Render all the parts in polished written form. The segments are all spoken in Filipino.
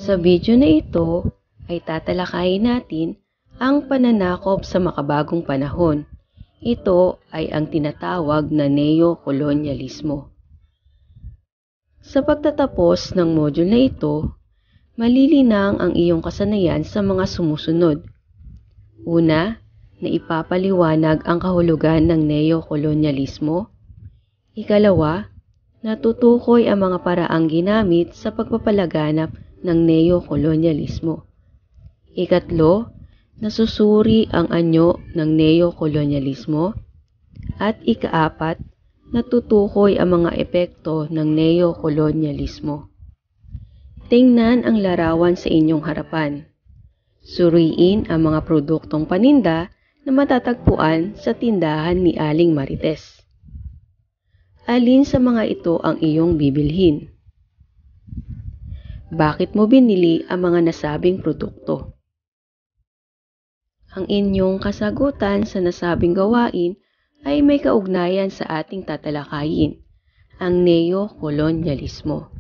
Sa video na ito ay tatalakayin natin ang pananakop sa makabagong panahon. Ito ay ang tinatawag na neo-kolonyalismo. Sa pagtatapos ng module na ito, malilinang ang iyong kasanayan sa mga sumusunod. Una, na ipapaliwanag ang kahulugan ng neo-kolonyalismo. Ikalawa, natutukoy ang mga paraang ginamit sa pagpapalaganap ng neo-kolonyalismo. Ikatlo, nasusuri ang anyo ng neo-kolonyalismo. At ikaapat, natutukoy ang mga epekto ng neo-kolonyalismo. Tingnan ang larawan sa inyong harapan. Suriin ang mga produktong paninda na matatagpuan sa tindahan ni Aling Marites. Alin sa mga ito ang iyong bibilhin? Bakit mo binili ang mga nasabing produkto? Ang inyong kasagutan sa nasabing gawain ay may kaugnayan sa ating tatalakayin, ang neo-kolonyalismo.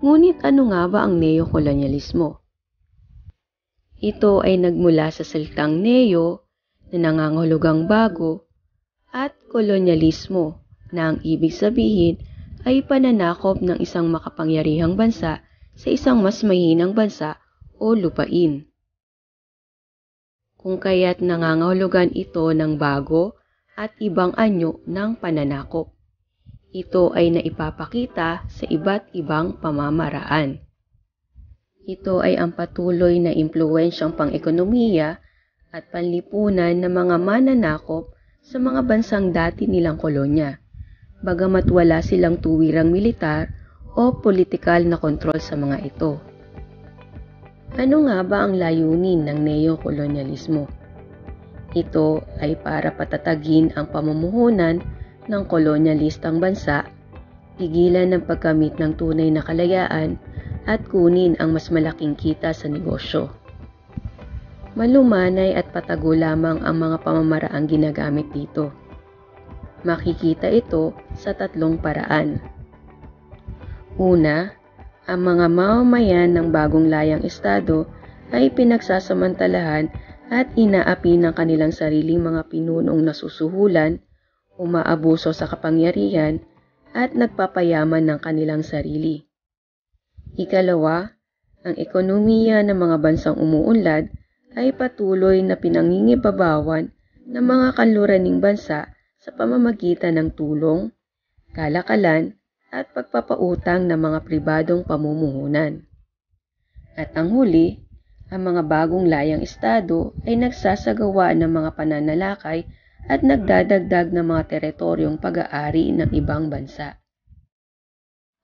Ngunit ano nga ba ang neo-kolonyalismo? Ito ay nagmula sa salitang neo na nangangahulugang bago at kolonyalismo na ang ibig sabihin ay pananakop ng isang makapangyarihang bansa sa isang mas mahinang bansa o lupain. Kung kaya't nangangahulugan ito ng bago at ibang anyo ng pananakop. Ito ay naipapakita sa iba't ibang pamamaraan. Ito ay ang patuloy na impluwensyang pang-ekonomiya at panlipunan ng mga mananakop sa mga bansang dati nilang kolonya, bagamat wala silang tuwirang militar o politikal na kontrol sa mga ito. Ano nga ba ang layunin ng neo-kolonyalismo? Ito ay para patatagin ang pamumuhunan ng kolonyalistang bansa, pigilan ng pagkamit ng tunay na kalayaan, at kunin ang mas malaking kita sa negosyo. Malumanay at patago lamang ang mga pamamaraang ginagamit dito. Makikita ito sa tatlong paraan. Una, ang mga mamamayan ng bagong layang estado ay pinagsasamantalahan at inaapi ng kanilang sariling mga pinunong nasusuhulan, umaabuso sa kapangyarihan, at nagpapayaman ng kanilang sarili. Ikalawa, ang ekonomiya ng mga bansang umuunlad ay patuloy na pinangingibabawan ng mga kanluraning bansa sa pamamagitan ng tulong, kalakalan, at pagpapautang ng mga pribadong pamumuhunan. At ang huli, ang mga bagong layang estado ay nagsasagawa ng mga pananalakay at nagdadagdag ng mga teritoryong pag-aari ng ibang bansa.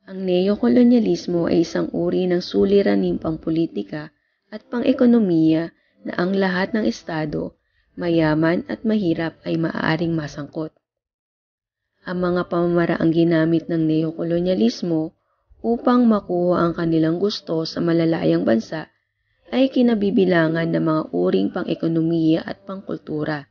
Ang neo-kolonyalismo ay isang uri ng suliraning pangpolitika at pang-ekonomiya na ang lahat ng estado, mayaman at mahirap ay maaaring masangkot. Ang mga pamamaraang ginamit ng neo-kolonyalismo upang makuha ang kanilang gusto sa malalayang bansa ay kinabibilangan ng mga uring pang-ekonomiya at pangkultura.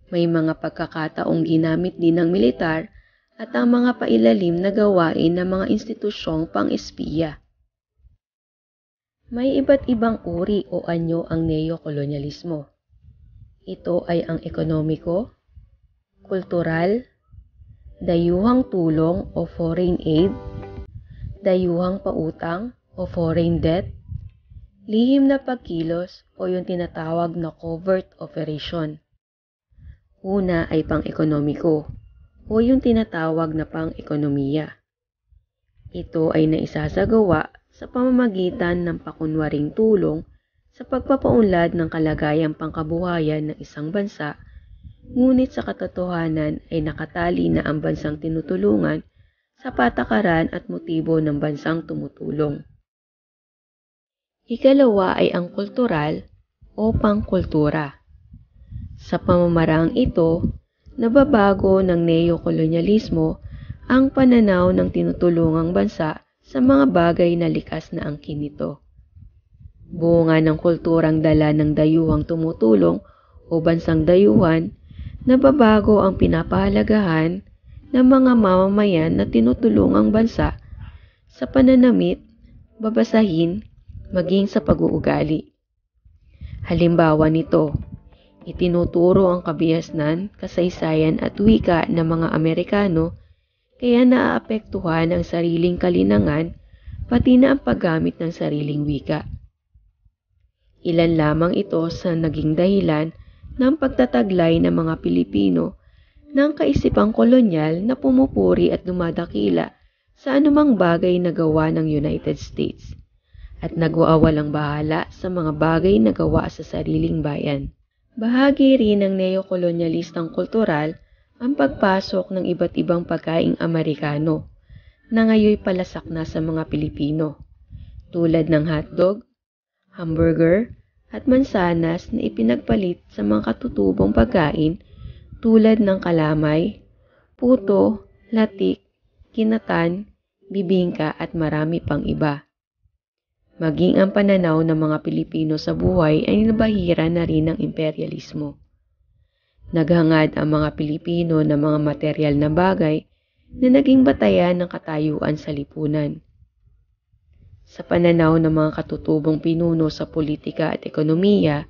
May mga pagkakataong ginamit din ng militar at ang mga pailalim na gawain ng mga institusyong pang-espiya. May iba't ibang uri o anyo ang neo-kolonyalismo. Ito ay ang ekonomiko, kultural, dayuhang tulong o foreign aid, dayuhang pautang o foreign debt, lihim na pagkilos o yung tinatawag na covert operation. Una ay pang-ekonomiko o yung tinatawag na pang-ekonomiya. Ito ay naisasagawa sa pamamagitan ng pakunwaring tulong sa pagpapaunlad ng kalagayang pangkabuhayan ng isang bansa, ngunit sa katotohanan ay nakatali na ang bansang tinutulungan sa patakaran at motibo ng bansang tumutulong. Ikalawa ay ang kultural o pangkultura. Sa pamamaraang ito, nababago ng neo-kolonyalismo ang pananaw ng tinutulungang bansa sa mga bagay na likas na angkin nito. Bunga ng kulturang dala ng dayuhang tumutulong o bansang dayuhan, nababago ang pinapahalagahan ng mga mamamayan na tinutulungang bansa sa pananamit, babasahin, maging sa pag-uugali. Halimbawa nito, itinuturo ang kabihasnan, kasaysayan at wika ng mga Amerikano kaya naaapektuhan ang sariling kalinangan pati na ang paggamit ng sariling wika. Ilan lamang ito sa naging dahilan ng pagtataglay ng mga Pilipino ng kaisipang kolonyal na pumupuri at dumadakila sa anumang bagay na gawa ng United States at nagwawalang bahala sa mga bagay na gawa sa sariling bayan. Bahagi rin ng neokolonyalistang kultural ang pagpasok ng iba't ibang pagkaing Amerikano na ngayoy palasak na sa mga Pilipino, tulad ng hotdog, hamburger, at mansanas na ipinagpalit sa mga katutubong pagkain tulad ng kalamay, puto, latik, kinatan, bibingka at marami pang iba. Maging ang pananaw ng mga Pilipino sa buhay ay nabahira na rin ng imperialismo. Naghangad ang mga Pilipino ng mga materyal na bagay na naging batayan ng katayuan sa lipunan. Sa pananaw ng mga katutubong pinuno sa politika at ekonomiya,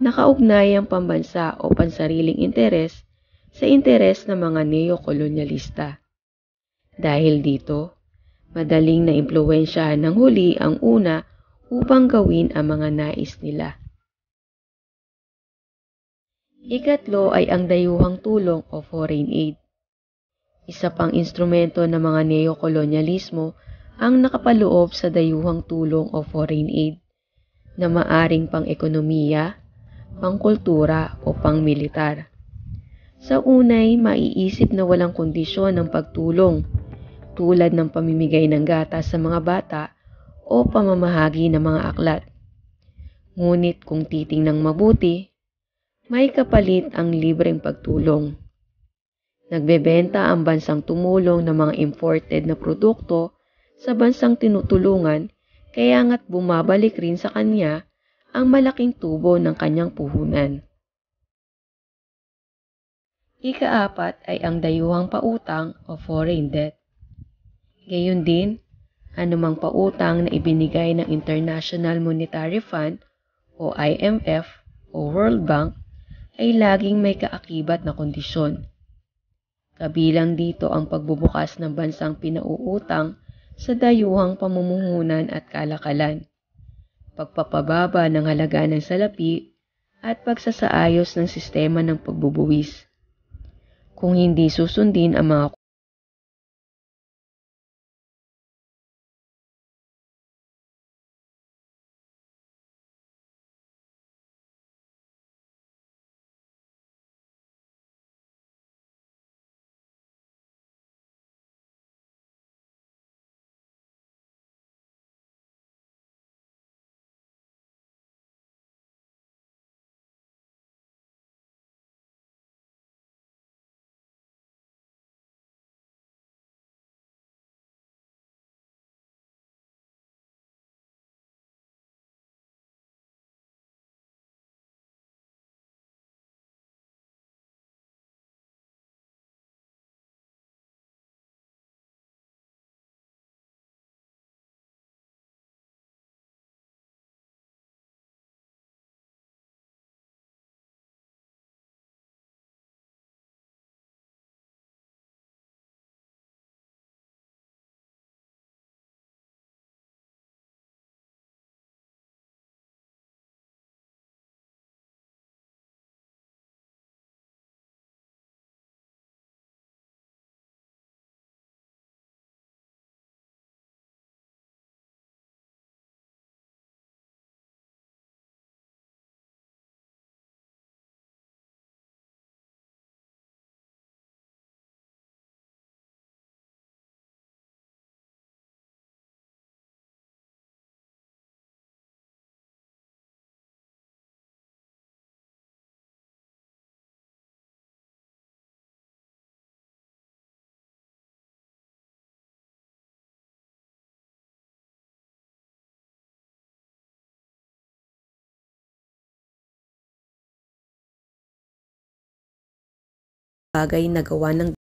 nakaugnay ang pambansa o pansariling interes sa interes ng mga neokolonyalista. Dahil dito, madaling naimpluwensyahan ng huli ang una upang gawin ang mga nais nila. Ikatlo ay ang dayuhang tulong o foreign aid. Isa pang instrumento ng mga neokolonyalismo ang nakapaloob sa dayuhang tulong o foreign aid na maaring pang-ekonomiya, pang-kultura o pang-militar. Sa unay, maiisip na walang kondisyon ng pagtulong tulad ng pamimigay ng gatas sa mga bata o pamamahagi ng mga aklat. Ngunit kung titingnang mabuti, may kapalit ang libreng pagtulong. Nagbebenta ang bansang tumulong ng mga imported na produkto sa bansang tinutulungan kaya nga't bumabalik rin sa kanya ang malaking tubo ng kanyang puhunan. Ikaapat ay ang dayuhang pautang o foreign debt. Gayon din, anumang pautang na ibinigay ng International Monetary Fund o IMF o World Bank ay laging may kaakibat na kondisyon. Kabilang dito ang pagbubukas ng bansang pinauutang sa dayuhang pamumuhunan at kalakalan, pagpapababa ng halaga ng salapi at pagsasaayos ng sistema ng pagbubuwis. Kung hindi susundin ang mga bagay na gawa ng